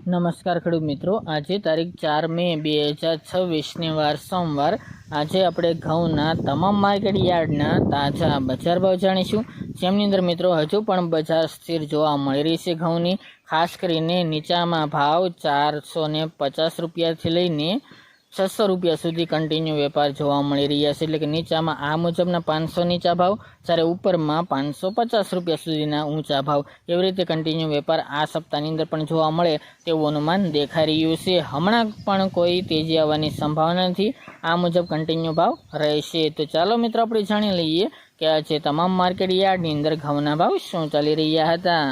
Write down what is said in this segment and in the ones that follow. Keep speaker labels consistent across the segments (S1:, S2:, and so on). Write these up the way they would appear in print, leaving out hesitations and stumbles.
S1: નમસ્કાર ખેડૂત મિત્રો, આજે તારીખ 4 મે 2026 વાર સોમવાર. આજે આપણે ઘઉંના તમામ માર્કેટ યાર્ડના તાજા બજાર ભાવ જાણીશું, જેમની અંદર મિત્રો હજુ પણ બજાર સ્થિર જોવા મળી રહી છે. ઘઉંની ખાસ કરીને નીચામાં ભાવ 450 રૂપિયાથી લઈને 600 રૂપિયા સુધી કન્ટિન્યુ વેપાર જોવા મળી રહ્યા છે. એટલે કે નીચામાં આ મુજબના 500 નીચા ભાવ, જ્યારે ઉપરમાં 550 રૂપિયા સુધીના ઊંચા ભાવ, એવી રીતે કન્ટિન્યુ વેપાર આ સપ્તાહની અંદર પણ જોવા મળે તેવું અનુમાન દેખાઈ રહ્યું છે. હમણાં પણ કોઈ તેજી આવવાની સંભાવના નથી, આ મુજબ કન્ટિન્યુ ભાવ રહેશે. તો ચાલો મિત્રો આપણે જાણી લઈએ કે આજે તમામ માર્કેટ યાર્ડની અંદર ઘઉંના ભાવ શું ચાલી રહ્યા હતા.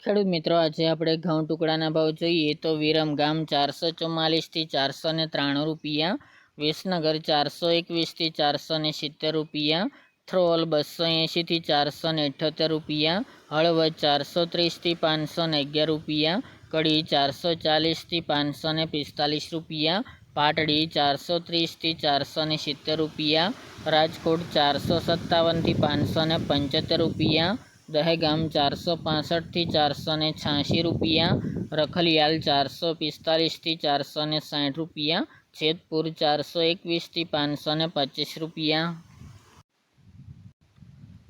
S1: ખેડૂત મિત્રો, આજે આપણે ઘઉં ટુકડાના ભાવ જોઈએ તો વિરમગામ 444થી 493 રૂપિયા, વિસનગર 421થી 470 રૂપિયા, થ્રોલ 280થી 478 રૂપિયા, હળવદ 430થી 511 રૂપિયા, કડી 440થી 545 રૂપિયા, પાટડી 430થી 470 રૂપિયા, રાજકોટ 457થી 575 રૂપિયા, દહેગામ 465થી 486 રૂપિયા, રખલિયાલ 445થી 460 રૂપિયા, જેતપુર 421થી 525 રૂપિયા,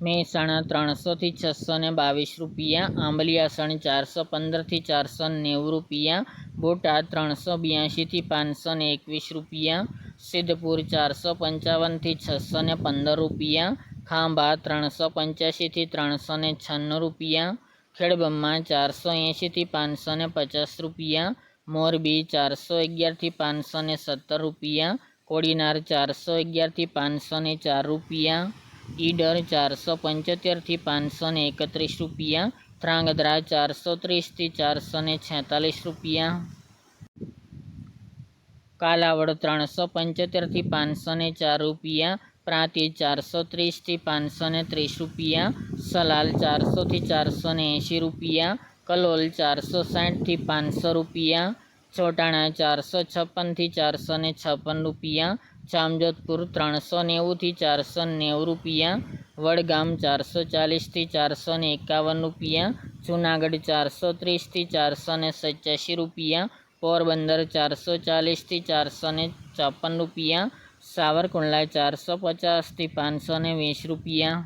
S1: મહેસાણા 300થી 622 રૂપિયા, આંબલિયાસણ 415થી 490 રૂપિયા, બોટાદ 382થી 521 રૂપિયા, સિદ્ધપુર 455થી 615 રૂપિયા, ખાંભા 385થી 396 રૂપિયા, ખેડબ્રહ્મા 480થી 550 રૂપિયા, મોરબી 411થી 517 રૂપિયા, કોડીનાર 411થી 504 રૂપિયા, ઈડર 475થી 531 રૂપિયા, ધ્રાંગધ્રા 430થી 446 રૂપિયા, કાલાવડ 375થી 504 રૂપિયા, પ્રાંતિજ 430થી 530 રૂપિયા, સલાલ 400થી 480 રૂપિયા, કલોલ 460થી 500 રૂપિયા, ચોટાણા 456થી 456 રૂપિયા, જામજોધપુર 390થી 490 રૂપિયા, વડગામ 440થી 451 રૂપિયા, જૂનાગઢ 430થી 487 રૂપિયા, પોરબંદર 440થી 454 રૂપિયા, સાવરકુંડલા 450થી 520 રૂપિયા,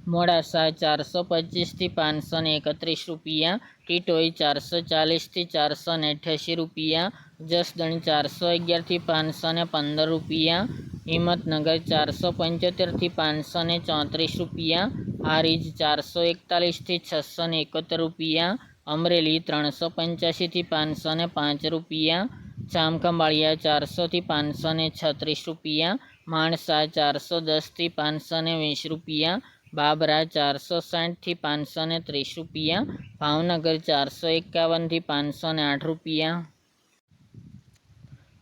S1: મોડાસા 425થી 531 રૂપિયા, ટીટોઈ 440થી 488 રૂપિયા, જસદણ 411થી 515 રૂપિયા, હિંમતનગર 475થી 534 રૂપિયા, હારીજ 441થી 671 રૂપિયા, અમરેલી 385થી 505 રૂપિયા, જામખંભાળિયા 400થી 536 રૂપિયા, માણસા 410થી 520 રૂપિયા, બાબરા 460થી 530 રૂપિયા, ભાવનગર 451થી 508 રૂપિયા,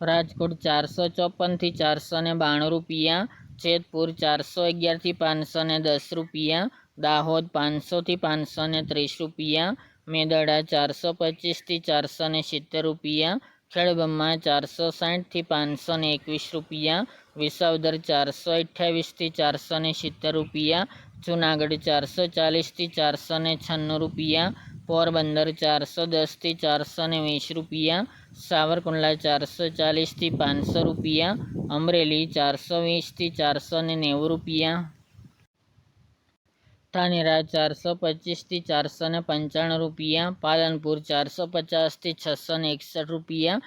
S1: રાજકોટ 454થી 492 રૂપિયા, જેતપુર 411થી 510 રૂપિયા, દાહોદ 500થી 530 રૂપિયા, મેદરડા 425થી 470 રૂપિયા, ખેડબ્રહ્મા 460થી 521 રૂપિયા, વિસાવદર 428થી 470 રૂપિયા, જૂનાગઢ 440થી 496 રૂપિયા, પોરબંદર 410થી 420 રૂપિયા, સાવરકુંડલા 440થી 500 રૂપિયા, અમરેલી 420થી 490 રૂપિયા, ધાનેરા 425થી 495 રૂપિયા, પાલનપુર 450થી 661 રૂપિયા,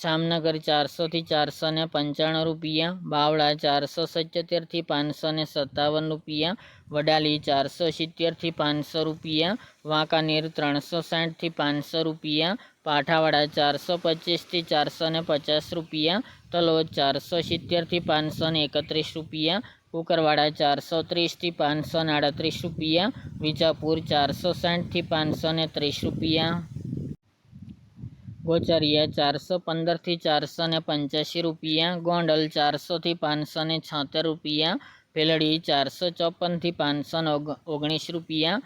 S1: જામનગર 400થી 495 રૂપિયા, બાવળા 477થી 557 રૂપિયા, વડાલી 470થી 500 રૂપિયા, વાંકાનેર 360થી 500 રૂપિયા, પાઠાવાડા 425થી 450 રૂપિયા, તલોદ 470થી 531 રૂપિયા, કુકરવાડા 430થી 538 રૂપિયા, વિજાપુર 460થી 530 રૂપિયા, ગોચરિયા 415થી 485 રૂપિયા, ગોંડલ 400થી 576 રૂપિયા, ભેલડી 454થી 519 રૂપિયા,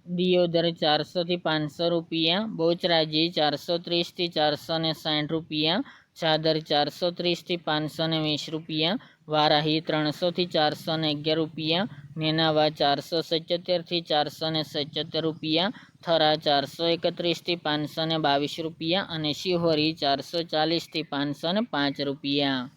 S1: દિયોદર 400 થી 500 રૂપિયા, બોચરાજી 430 થી 460 રૂપિયા, ચાદર 430 થી 520 રૂપિયા, વારાહી 300 થી 411 રૂપિયા, નેનાવા 477 થી 477 રૂપિયા, થરા 431 થી 522 રૂપિયા અને શિહોરી 440 થી 505 રૂપિયા।